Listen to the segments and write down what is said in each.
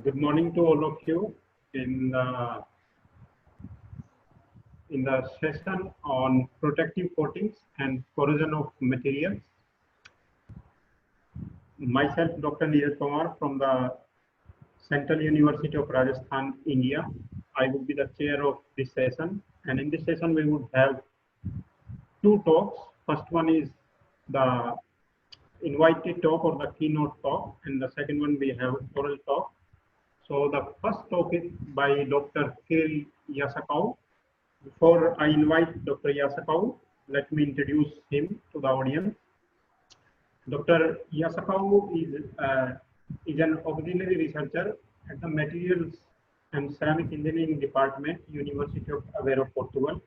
Good morning to all of you in the session on protective coatings and corrosion of materials. Myself, Dr. Neeraj Kumar from the Central University of Rajasthan, India. I will be the chair of this session, and in this session we would have two talks. First one is the invited talk or the keynote talk, and the second one we have oral talk. So the first talk is by Dr. Kiryl Yasakau. Before I invite Dr. Yasakau, let me introduce him to the audience. Dr. Yasakau is an auxiliary researcher at the Materials and Ceramic Engineering Department, University of Aveiro, Portugal.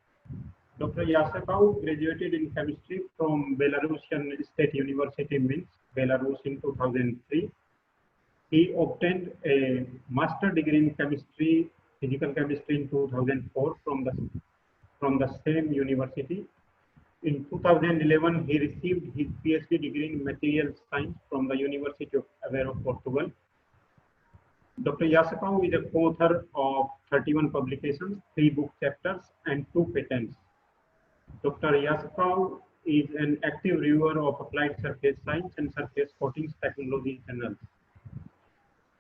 Dr. Yasakau graduated in chemistry from Belarusian State University, Minsk, Belarus in 2003. He obtained a master's degree in chemistry, physical chemistry in 2004 from the same university. In 2011, he received his PhD degree in materials science from the University of Aveiro, Portugal. Dr. Yasakau is a co-author of 31 publications, 3 book chapters, and 2 patents. Dr. Yasakau is an active reviewer of applied surface science and surface coatings technology journals.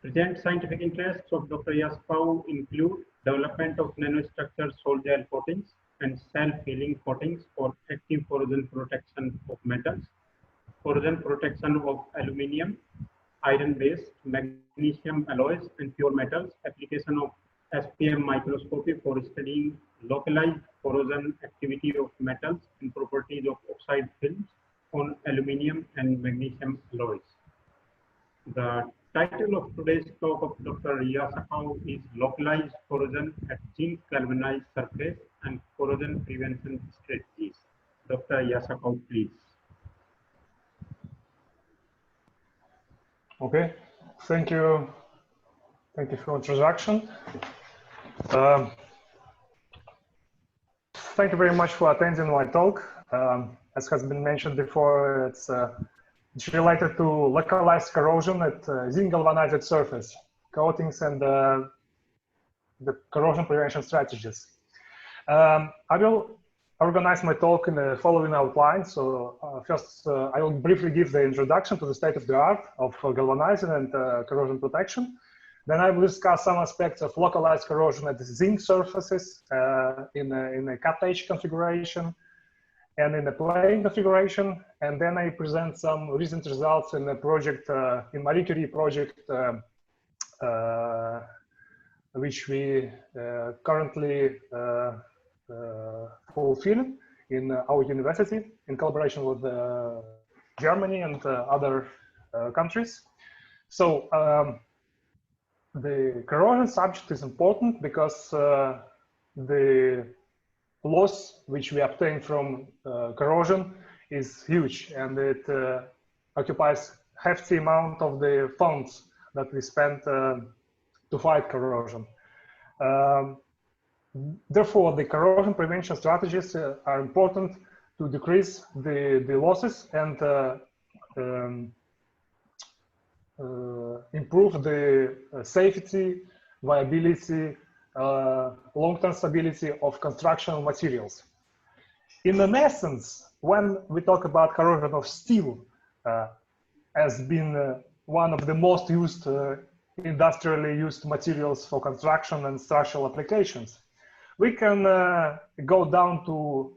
Present scientific interests of Dr. Yasakau include development of nanostructured salt gel coatings and self-healing coatings for active corrosion protection of metals, corrosion protection of aluminium, iron-based, magnesium alloys, and pure metals, application of SPM microscopy for studying localized corrosion activity of metals and properties of oxide films on aluminium and magnesium alloys. The title of today's talk of Dr. Yasakau is Localized Corrosion at Zinc-Galvanized Surface and Corrosion Prevention Strategies. Dr. Yasakau, please. Okay, thank you. Thank you for the introduction. Thank you very much for attending my talk. As has been mentioned before, it's related to localized corrosion at zinc-galvanized surface coatings and the corrosion prevention strategies. I will organize my talk in the following outline. So first, I will briefly give the introduction to the state of the art of galvanizing and corrosion protection. Then I will discuss some aspects of localized corrosion at the zinc surfaces in a cut-edge configuration and in the plane configuration, and then I present some recent results in the project, in Marie Curie project, which we currently fulfill in our university in collaboration with Germany and other countries. So the corrosion subject is important because the loss which we obtain from corrosion is huge, and it occupies hefty amount of the funds that we spend to fight corrosion. Therefore, the corrosion prevention strategies are important to decrease the losses and improve the safety, viability, long-term stability of construction materials. In an essence, when we talk about corrosion of steel as being one of the most used industrially used materials for construction and structural applications, we can go down to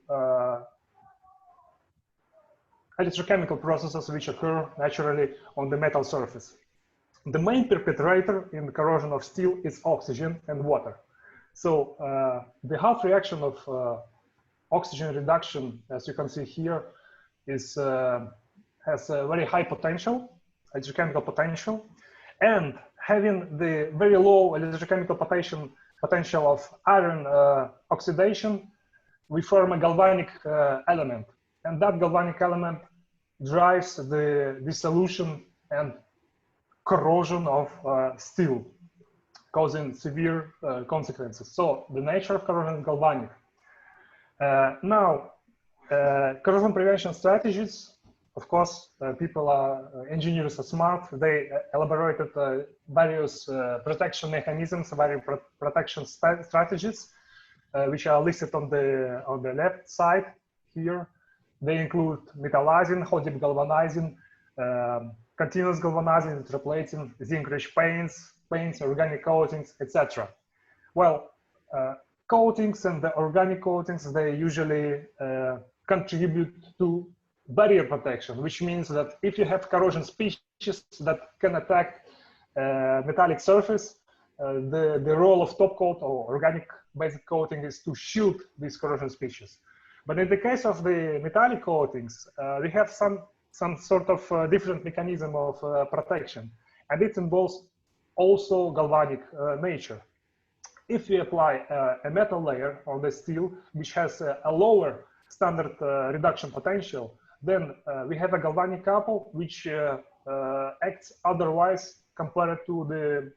electrochemical processes which occur naturally on the metal surface. The main perpetrator in the corrosion of steel is oxygen and water. So the half reaction of oxygen reduction, as you can see here, is has a very high potential, electrochemical potential, and having the very low electrochemical potential of iron oxidation, we form a galvanic element, and that galvanic element drives the dissolution and corrosion of steel, causing severe consequences. So the nature of corrosion is galvanic. Now, corrosion prevention strategies of course, engineers are smart. They elaborated various protection mechanisms, various protection strategies, which are listed on the left side here. They include metallizing, hot dip galvanizing, continuous galvanizing, interplating, zinc-rich paints, organic coatings, etc. Well, coatings and the organic coatings, they usually contribute to barrier protection, which means that if you have corrosion species that can attack metallic surface, the role of top coat or organic basic coating is to shield these corrosion species. But in the case of the metallic coatings, we have some sort of different mechanism of protection, and it involves also galvanic nature. If we apply a metal layer on the steel, which has a lower standard reduction potential, then we have a galvanic couple which acts otherwise compared to the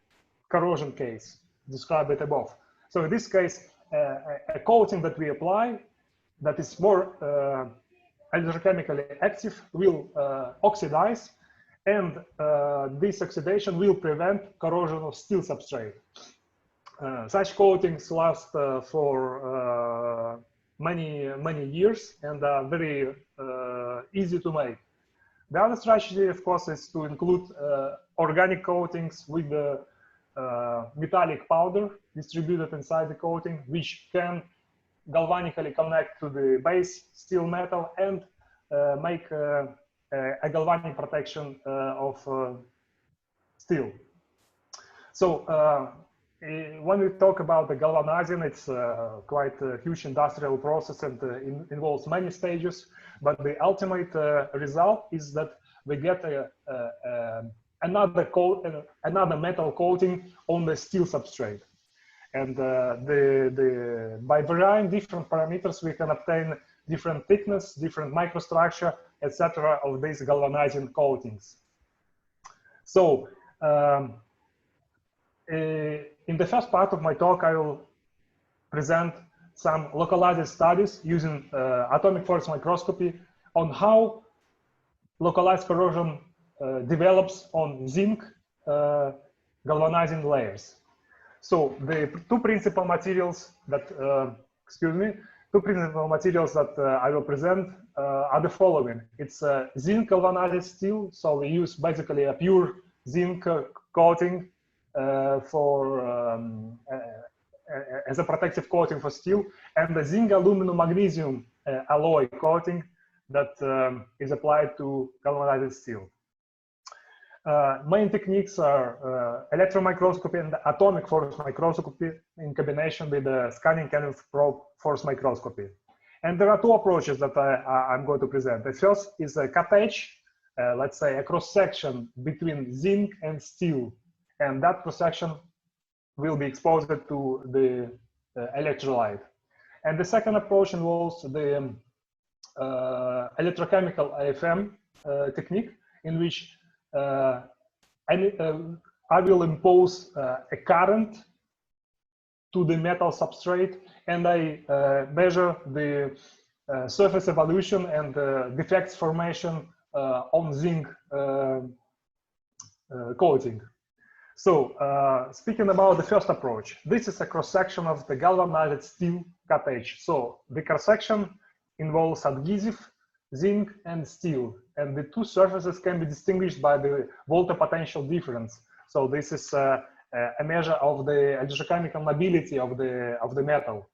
corrosion case described above. So in this case, a coating that we apply that is more electrochemically active will oxidize, and this oxidation will prevent corrosion of steel substrate. Such coatings last for many years and are very easy to make. The other strategy, of course, is to include organic coatings with the metallic powder distributed inside the coating, which can galvanically connect to the base steel metal and make a galvanic protection of steel. So when we talk about the galvanizing, it's quite a huge industrial process and involves many stages, but the ultimate result is that we get another metal coating on the steel substrate. And by varying different parameters, we can obtain different thickness, different microstructure, etc. of these galvanizing coatings. So in the first part of my talk, I will present some localized studies using atomic force microscopy on how localized corrosion develops on zinc galvanizing layers. So the two principal materials that, I will present are the following. It's zinc galvanized steel. So we use basically a pure zinc coating as a protective coating for steel, and the zinc aluminum magnesium alloy coating that is applied to galvanized steel. Main techniques are electron microscopy and atomic force microscopy in combination with the scanning and probe force microscopy. And there are two approaches that I'm going to present. The first is a cut edge, let's say a cross section between zinc and steel, and that cross section will be exposed to the electrolyte. And the second approach involves the electrochemical AFM technique, in which I will impose a current to the metal substrate, and I measure the surface evolution and defects formation on zinc coating. So speaking about the first approach, this is a cross-section of the galvanized steel cut edge. So the cross-section involves adhesive, zinc, and steel, and the two surfaces can be distinguished by the volta-potential difference. So this is a measure of the electrochemical nobility of the metal.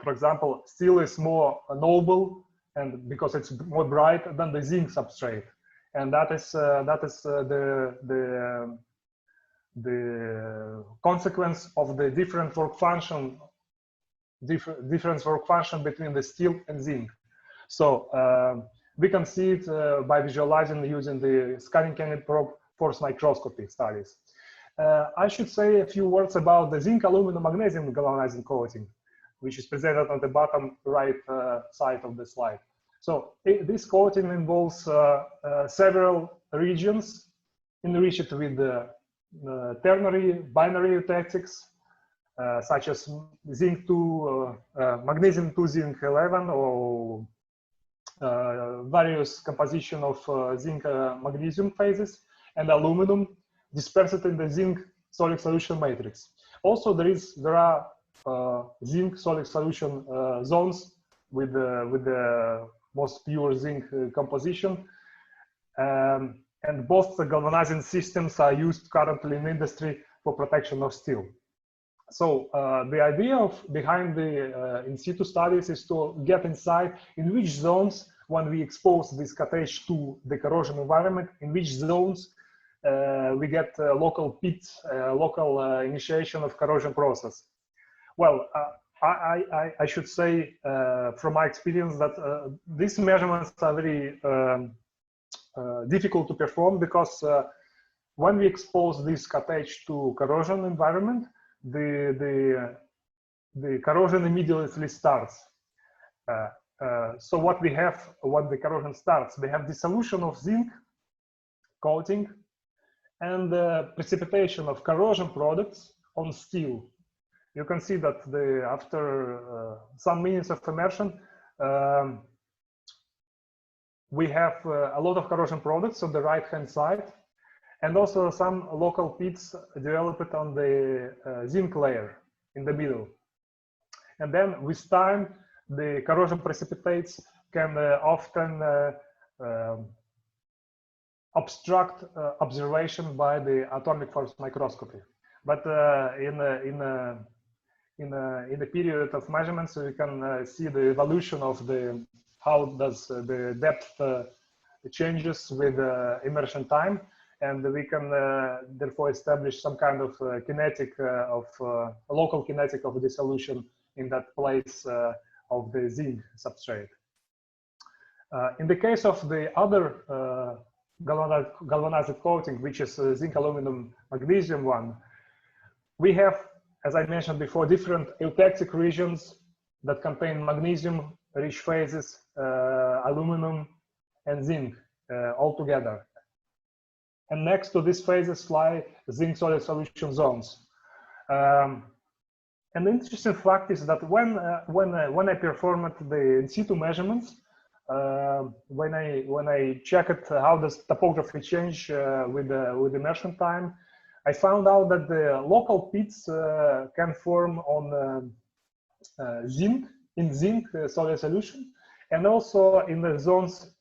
For example, steel is more noble, and because it's more bright than the zinc substrate, and that is the consequence of the different work function, different work function between the steel and zinc. So we can see it by visualizing using the scanning and probe force microscopy studies. I should say a few words about the zinc aluminum magnesium galvanizing coating, which is presented on the bottom right side of the slide. So this coating involves several regions enriched with ternary binary eutectics, such as zinc 2, magnesium 2 zinc 11, or various composition of zinc magnesium phases and aluminum dispersed in the zinc solid solution matrix. Also, there are zinc solid solution zones with the most pure zinc composition, and both the galvanizing systems are used currently in industry for protection of steel. So the idea behind the in situ studies is to get insight in which zones, when we expose this cottage to the corrosion environment, in which zones we get local pits, local initiation of corrosion process. Well, I should say from my experience that these measurements are very difficult to perform, because when we expose this cottage to corrosion environment, the corrosion immediately starts. So what we have, when the corrosion starts, we have dissolution of zinc coating and precipitation of corrosion products on steel. You can see that after some minutes of immersion, we have a lot of corrosion products on the right-hand side, and also some local pits developed on the zinc layer in the middle. And then with time, the corrosion precipitates can often obstruct observation by the atomic force microscopy. But in a period of measurements, we can see the evolution of how does the depth changes with immersion time, and we can therefore establish some kind of local kinetic of dissolution in that place of the zinc substrate. In the case of the other galvanized coating, which is zinc aluminum magnesium one, we have, as I mentioned before, different eutectic regions that contain magnesium rich phases, aluminum and zinc all together. And next to these phases lie zinc solid solution zones. And the interesting fact is that when I performed the in situ measurements, when I checked how does topography change with the immersion time, I found out that the local pits can form on zinc solid solution, and also in the zones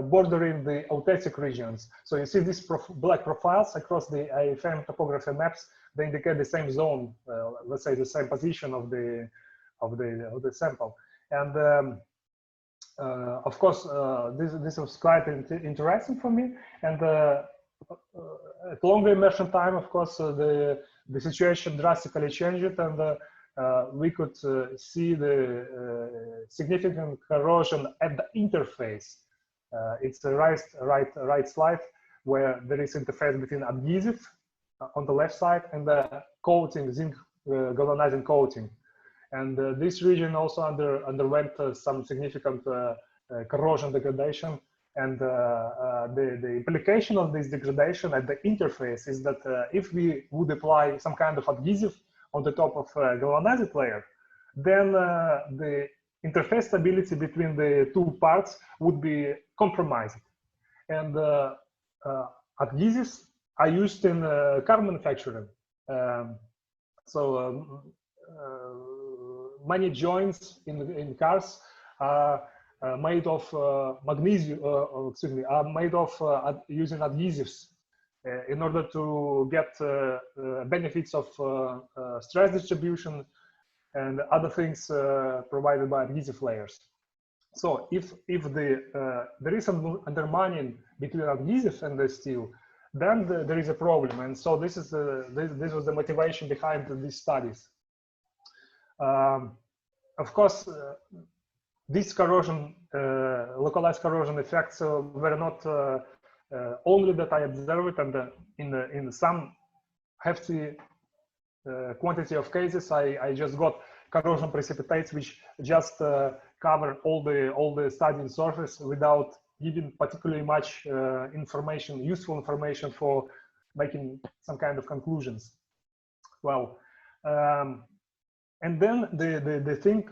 bordering the eutectic regions. So you see these black profiles across the IFM topography maps. They indicate the same zone, let's say the same position of the sample. And of course, this was quite interesting for me. And at longer immersion time, of course, the situation drastically changed, and we could see the significant corrosion at the interface. It's the right slide where there is interface between adhesive on the left side and the coating, zinc galvanizing coating. And this region also underwent some significant corrosion degradation. And the implication of this degradation at the interface is that if we would apply some kind of adhesive on the top of a galvanized layer, then the interface stability between the two parts would be compromised. And adhesives are used in car manufacturing. Many joints in cars are made of magnesium, are made of using adhesives in order to get benefits of stress distribution and other things provided by adhesive layers. So if there is some undermining between adhesive and the steel, then there is a problem. And so this was the motivation behind these studies. Of course, these corrosion, localized corrosion effects were not only that I observed, and in some hefty quantity of cases, I just got corrosion precipitates which just cover all the studying surface without giving particularly much information, useful information for making some kind of conclusions. Well, And then the thing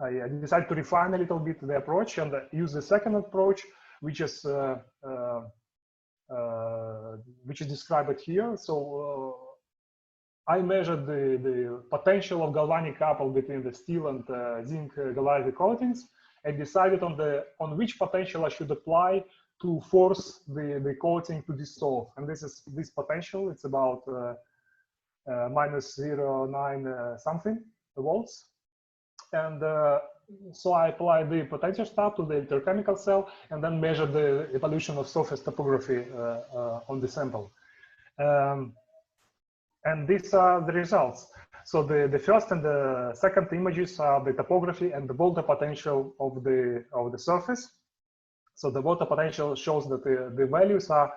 I decided to refine a little bit the approach and use the second approach, which is described here. So I measured the potential of galvanic couple between the steel and zinc galvanizing coatings, and decided on which potential I should apply to force the coating to dissolve. And this potential. It's about minus 0.9 something volts. And so I applied the potential stab to the electrochemical cell and then measured the evolution of surface topography on the sample. And these are the results. So the first and the second images are the topography and the voltage potential of the surface. So the voltage potential shows that the values are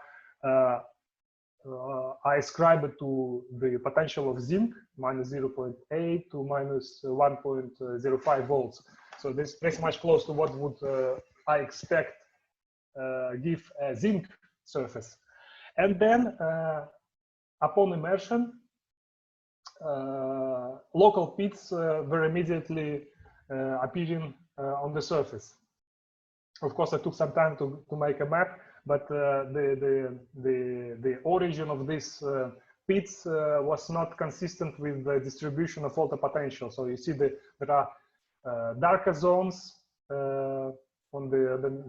ascribed to the potential of zinc, minus 0.8 to minus 1.05 volts. So this is pretty much close to what would I expect give a zinc surface. And then upon immersion, local pits were immediately appearing on the surface. Of course, it took some time to make a map, but the origin of these pits was not consistent with the distribution of voltage potential. So you see there are darker zones on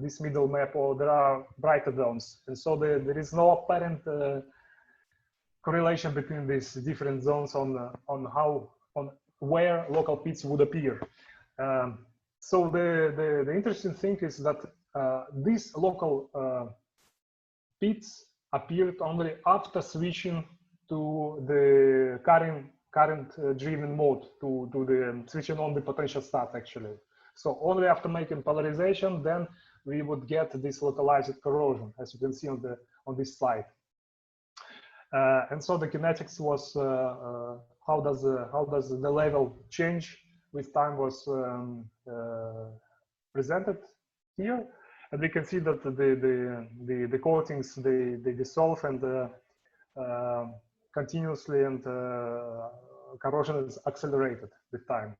this middle map, or there are brighter zones, and so there is no apparent correlation between these different zones on where local pits would appear. So the interesting thing is that these local pits appeared only after switching to the current driven mode, to the switching on the potential start actually. So only after making polarization, then we would get this localized corrosion, as you can see on this slide. And so the kinetics was how does the level change with time was presented here, and we can see that the coatings they dissolve and continuously, and corrosion is accelerated with time.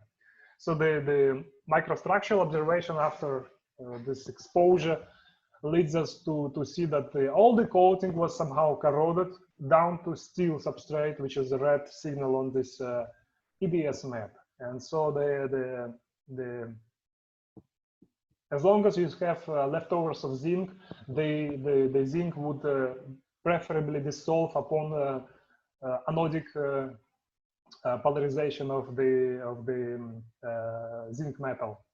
So the microstructural observation after this exposure leads us to see that all the coating was somehow corroded down to steel substrate, which is the red signal on this EDS map. And so as long as you have leftovers of zinc, the zinc would preferably dissolve upon anodic polarization of the zinc metal.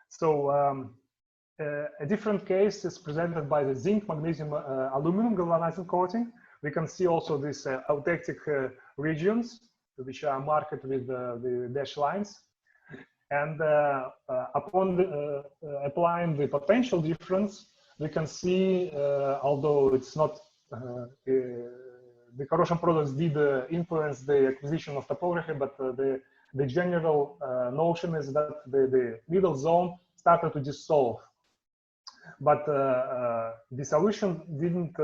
So a different case is presented by the zinc magnesium aluminum galvanizing coating. We can see also these eutectic regions, which are marked with the dashed lines. And upon applying the potential difference, we can see, although it's not, the corrosion products did influence the acquisition of topography, but the general notion is that the middle zone started to dissolve. But dissolution didn't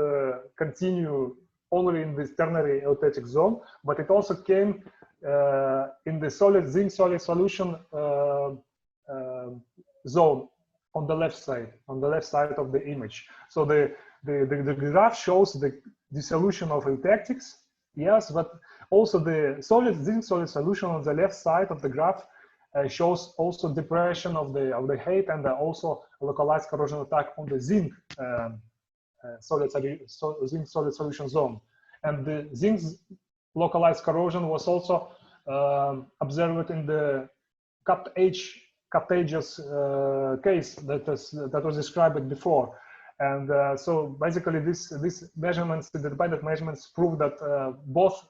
continue only in this ternary eutectic zone, but it also came in the zinc solid solution zone on the left side of the image. So the graph shows the dissolution of eutectics, yes, but also the zinc solid solution on the left side of the graph shows also depression of the height, and also localized corrosion attack on the zinc zinc solid solution zone. And the zinc localized corrosion was also observed in the cupped edges case that was described before. And so basically these measurements, the independent measurements, prove that both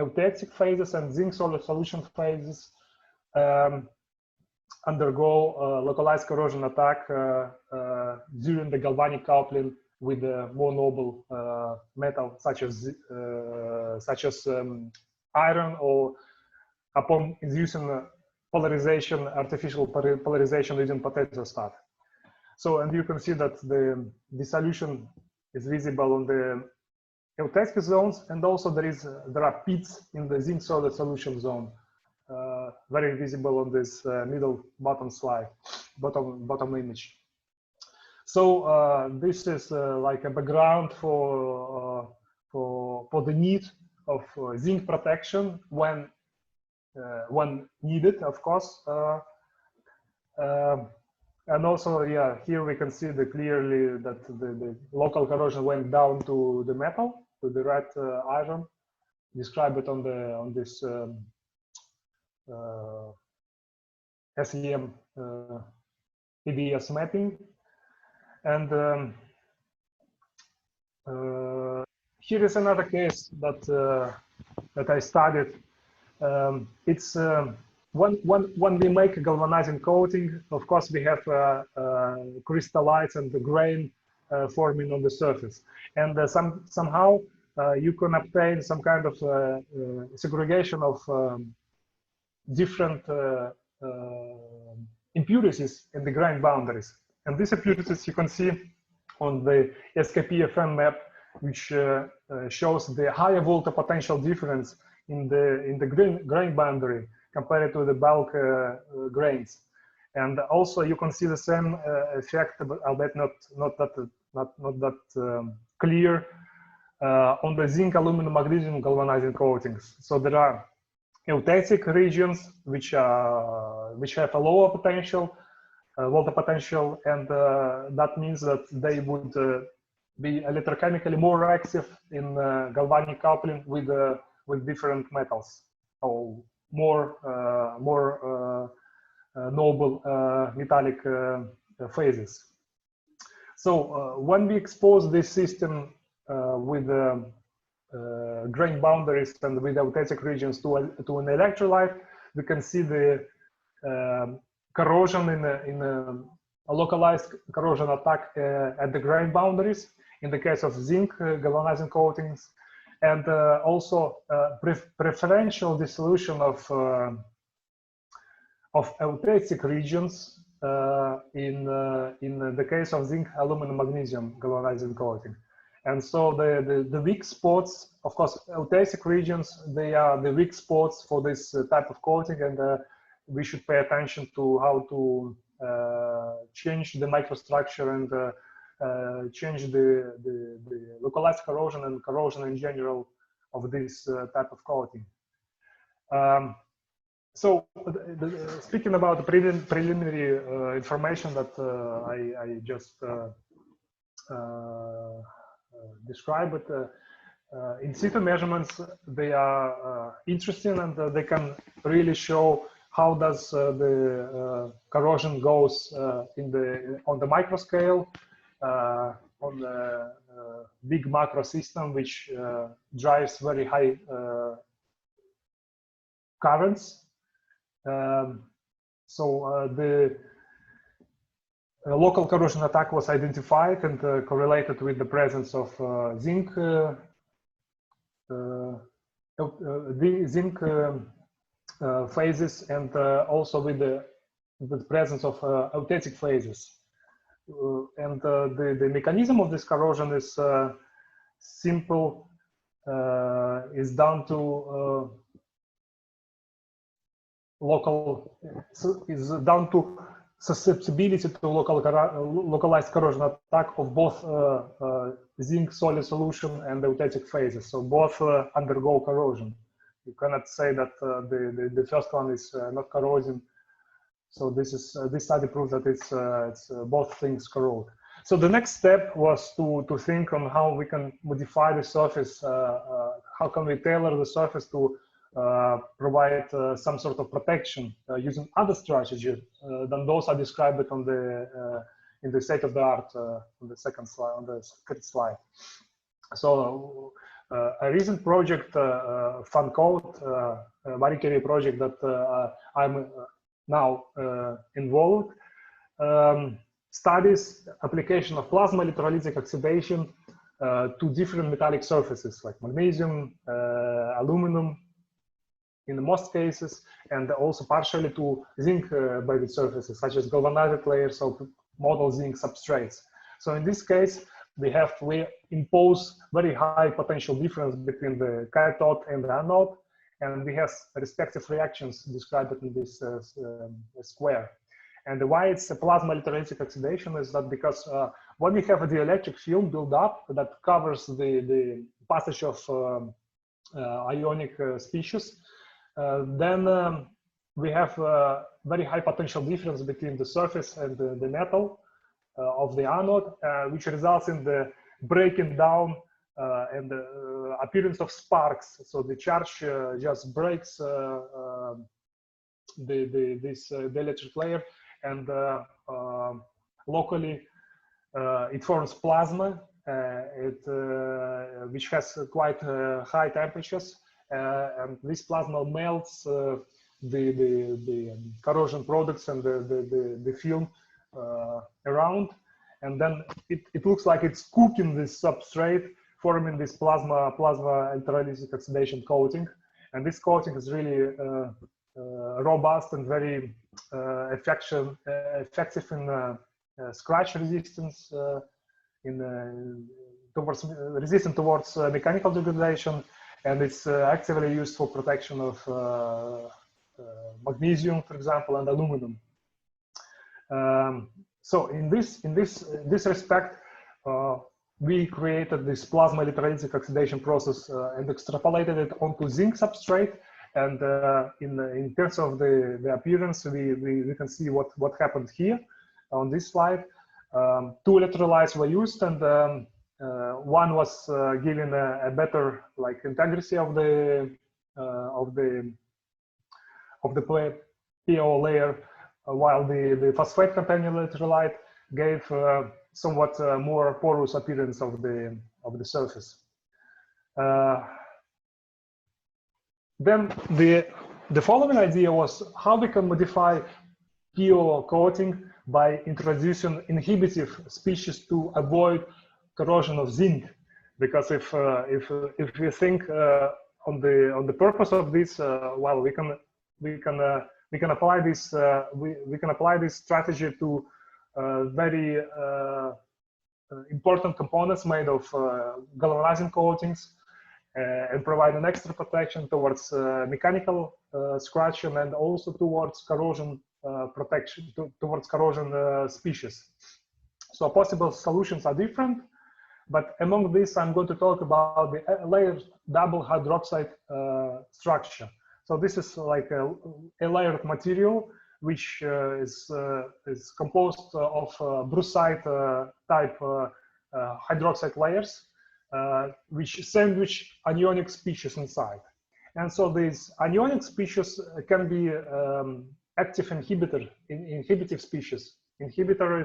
eutectic phases and zinc solid solution phases undergo localized corrosion attack during the galvanic coupling with a more noble metal such as iron, or upon inducing polarization, artificial polarization using potential stat. So, and you can see that the dissolution is visible on the eutectic zones, and also there are pits in the zinc solid solution zone, very visible on this middle bottom slide, bottom image. So this is like a background for the need of zinc protection when needed, of course. And also, yeah, here we can see clearly that the local corrosion went down to the metal, to the red iron. Describe it on this SEM PBS mapping. And here is another case that I studied. It's when we make a galvanizing coating, of course, we have crystallites and the grain forming on the surface. And somehow you can obtain some kind of segregation of different impurities in the grain boundaries. And these impurities you can see on the SKP-FM map, which shows the higher volta potential difference in the grain boundary compared to the bulk grains. And also you can see the same effect, albeit not that clear, on the zinc, aluminum, magnesium galvanizing coatings. So there are eutectic regions which have a lower potential, volta potential, and that means that they would be electrochemically more active in galvanic coupling with different metals, or more noble metallic phases. So when we expose this system with grain boundaries and with eutectic regions to an electrolyte, we can see the corrosion in a localized corrosion attack at the grain boundaries in the case of zinc galvanizing coatings, and also preferential dissolution of eutectic regions in the case of zinc, aluminum, magnesium galvanizing coating. And so the weak spots, of course, eutectic regions, they are the weak spots for this type of coating, and we should pay attention to how to change the microstructure and change the localized corrosion and corrosion in general of this type of coating. So speaking about the preliminary information that I just described, but in situ measurements, they are interesting, and they can really show how does the corrosion goes on the micro scale, on the big macro system, which drives very high currents. So the local corrosion attack was identified and correlated with the presence of zinc phases, and also with the presence of eutectic phases. And the mechanism of this corrosion is simple, is down to susceptibility to localized corrosion attack of both zinc solid solution and eutectic phases. So both undergo corrosion. You cannot say that the first one is not corrosing. So this study proves that it's both things corrode. So the next step was to think on how we can modify the surface. How can we tailor the surface to provide some sort of protection using other strategies than those I described it on in the state of the art on the second slide, on the third slide. So a recent project, FunCode, Marie Curie project that I'm now involved, studies application of plasma electrolytic oxidation to different metallic surfaces like magnesium, aluminum, in most cases, and also partially to zinc-based surfaces such as galvanized layers of model zinc substrates. So in this case, we impose very high potential difference between the cathode and the anode, and we have respective reactions described in this square. And why it's a plasma electrolytic oxidation is that because when we have a dielectric film build up that covers the passage of ionic species, then we have very high potential difference between the surface and the metal of the anode, which results in the breaking down and the appearance of sparks. So the charge just breaks the electric layer, and locally it forms plasma, which has quite high temperatures, and this plasma melts the corrosion products and the film around, and then it looks like it's cooking this substrate, forming this plasma electrolytic oxidation coating. And this coating is really robust and very effective in scratch resistance, resistant towards mechanical degradation, and it's actively used for protection of magnesium, for example, and aluminum. So in this respect, we created this plasma electrolytic oxidation process and extrapolated it onto zinc substrate. And in terms of the appearance, we can see what happened here on this slide. Two electrolytes were used, and one was giving a better integrity of the PO layer, while the phosphate containing electrolyte gave somewhat more porous appearance of the surface. Then the following idea was how we can modify PO coating by introducing inhibitive species to avoid corrosion of zinc. Because if we think on the purpose of this, well, we can apply this strategy to very important components made of galvanizing coatings, and provide an extra protection towards mechanical scratching, and also towards corrosion protection, towards corrosion species. So possible solutions are different, but among these I'm going to talk about the layered double hydroxide structure. So this is like a layered material which is composed of brucite type hydroxide layers, which sandwich anionic species inside. And so these anionic species can be active inhibitive species. Inhibitor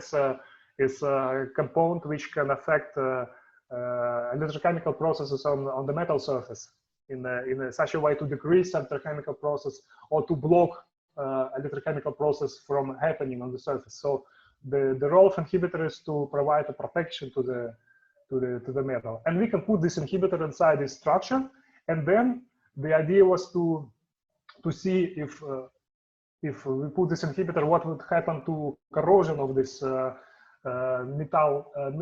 is a component which can affect electrochemical processes on the metal surface in such a way to decrease electrochemical process or to block electrochemical process from happening on the surface. So the role of inhibitor is to provide a protection to the metal, and we can put this inhibitor inside this structure. And then the idea was to see if we put this inhibitor, what would happen to corrosion of this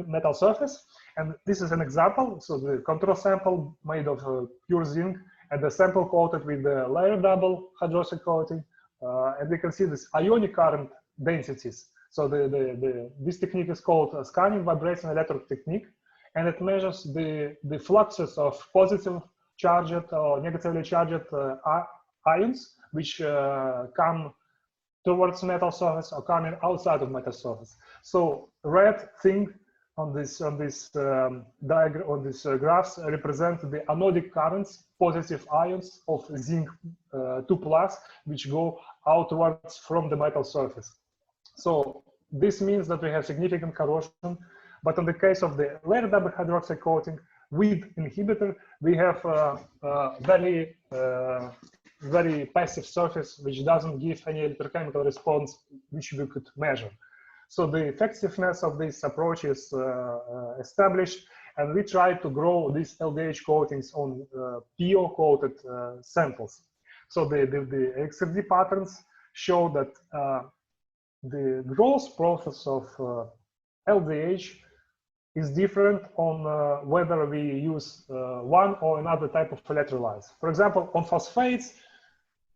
metal surface. And this is an example. So the control sample made of pure zinc, and the sample coated with the layer double hydroxide coating, and we can see this ionic current densities. So this technique is called scanning vibration electrode technique, and it measures the fluxes of positive charged or negatively charged ions which come towards metal surface or coming outside of metal surface. So red thing on this diagram, on this graphs, represent the anodic currents, positive ions of zinc 2+, which go outwards from the metal surface. So this means that we have significant corrosion. But in the case of the layer double hydroxide coating with inhibitor, we have very passive surface which doesn't give any electrochemical response which we could measure. So the effectiveness of this approach is established, and we try to grow these LDH coatings on PO coated samples. So the XRD patterns show that the growth process of LDH is different on whether we use one or another type of electrolytes. For example, on phosphates,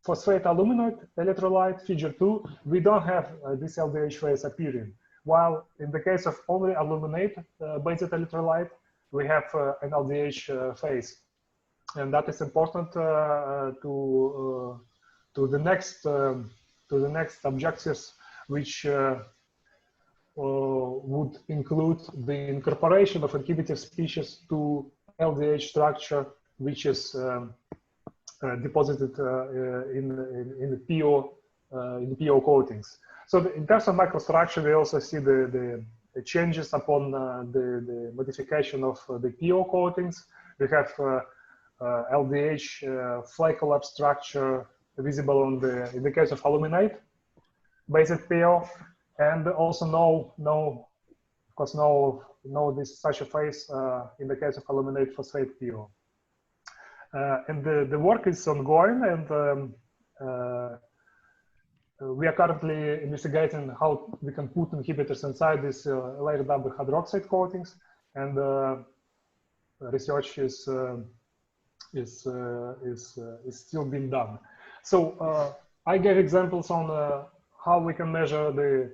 phosphate aluminoid electrolyte, figure 2, we don't have this LDH phase appearing. While in the case of only aluminate-based electrolyte, we have an LDH phase. And that is important to the next objectives, which would include the incorporation of inhibitive species to LDH structure, which is deposited in the PO coatings. So in terms of microstructure, we also see the changes upon the modification of the PO coatings. We have LDH flake-collab structure visible on in the case of aluminate based PO, and also no such a phase in the case of aluminate phosphate PO. And the work is ongoing, and we are currently investigating how we can put inhibitors inside these layer double hydroxide coatings, and research is still being done. So I gave examples on how we can measure the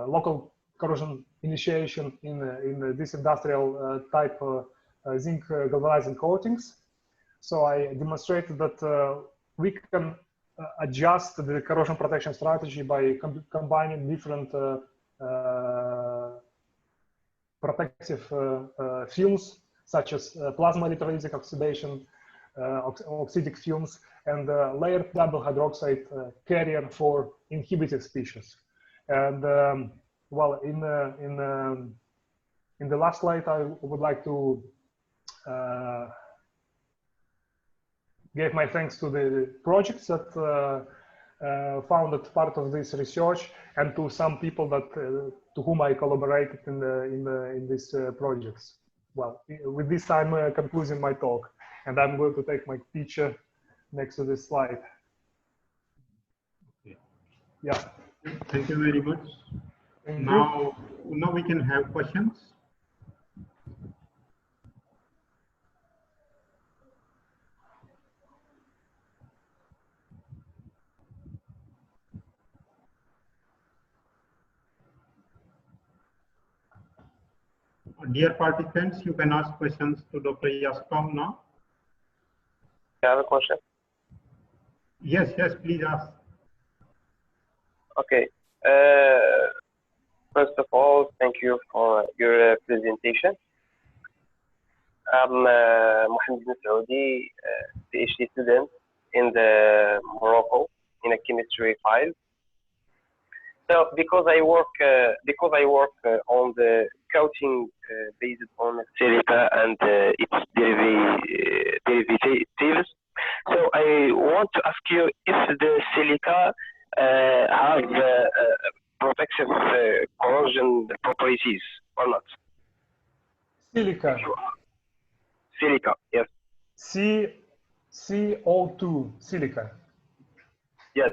local corrosion initiation in this industrial type zinc galvanizing coatings. So I demonstrated that we can adjust the corrosion protection strategy by combining different protective films, such as plasma electrolytic oxidation, oxidic films, and layered double hydroxide carrier for inhibitive species. And well, in the last slide, I would like to give my thanks to the projects that founded part of this research, and to some people that to whom I collaborated in these projects. Well, with this, I'm concluding my talk, and I'm going to take my picture next to this slide. Okay. Yeah. Thank you very much. Now we can have questions. Dear participants, you can ask questions to Dr. Yasakau now. I have a question. Yes, please ask. Okay. First of all, thank you for your presentation. I'm Mohammed bin Saudi, PhD student in Morocco in a chemistry file. So because I work on the coating based on silica and its derivatives, so I want to ask you if the silica have protective corrosion properties or not. Silica. Silica, yes. CO2, silica. Yes.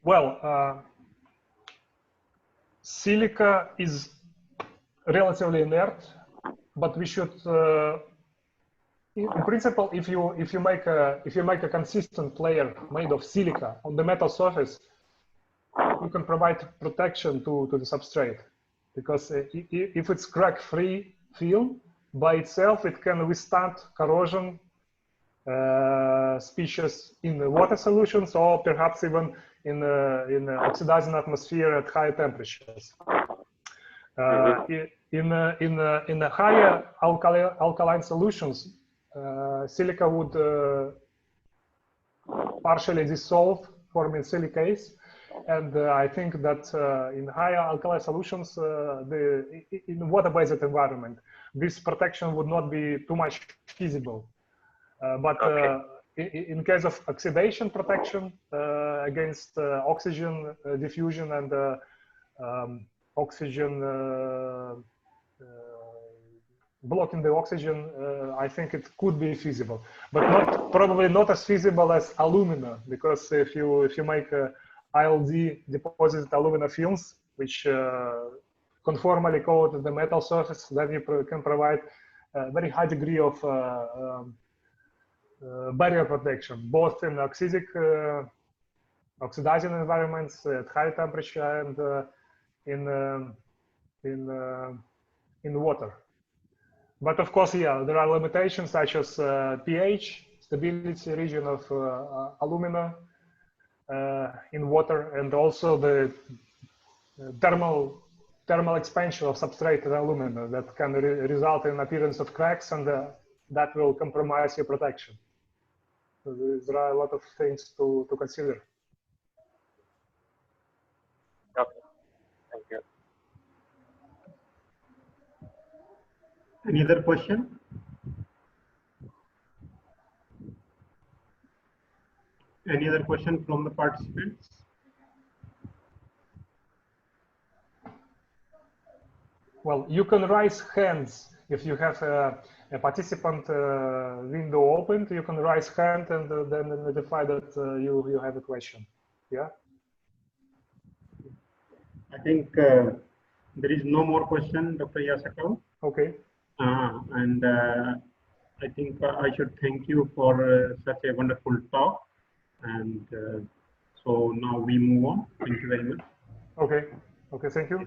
Well, silica is relatively inert, but we should, in principle, if you make a consistent layer made of silica on the metal surface, you can provide protection to the substrate, because if it's crack-free film by itself, it can withstand corrosion species in the water solutions, or perhaps even in oxidizing atmosphere at high temperatures. In the higher alkaline solutions, silica would partially dissolve, forming silicase, and I think that in higher alkaline solutions, in water-based environment, this protection would not be too much feasible. But in case of oxidation protection against oxygen diffusion and oxygen blocking the oxygen, I think it could be feasible, but probably not as feasible as alumina, because if you make ILD deposited alumina films, which conformally coat the metal surface, then you can provide a very high degree of barrier protection, both in oxidizing environments at high temperature and in water. But of course, yeah, there are limitations such as pH, stability region of alumina in water, and also the thermal expansion of substrate in alumina that can result in appearance of cracks, and that will compromise your protection. So there are a lot of things to consider. Okay, thank you. Any other question? Any other question from the participants? Well, you can raise hands if you have a participant window opened. You can raise hand and then notify that you have a question. Yeah. I think there is no more question, Dr. Yasakau. Okay. And I think I should thank you for such a wonderful talk. And so now we move on. Thank you very much. Okay. Okay. Thank you.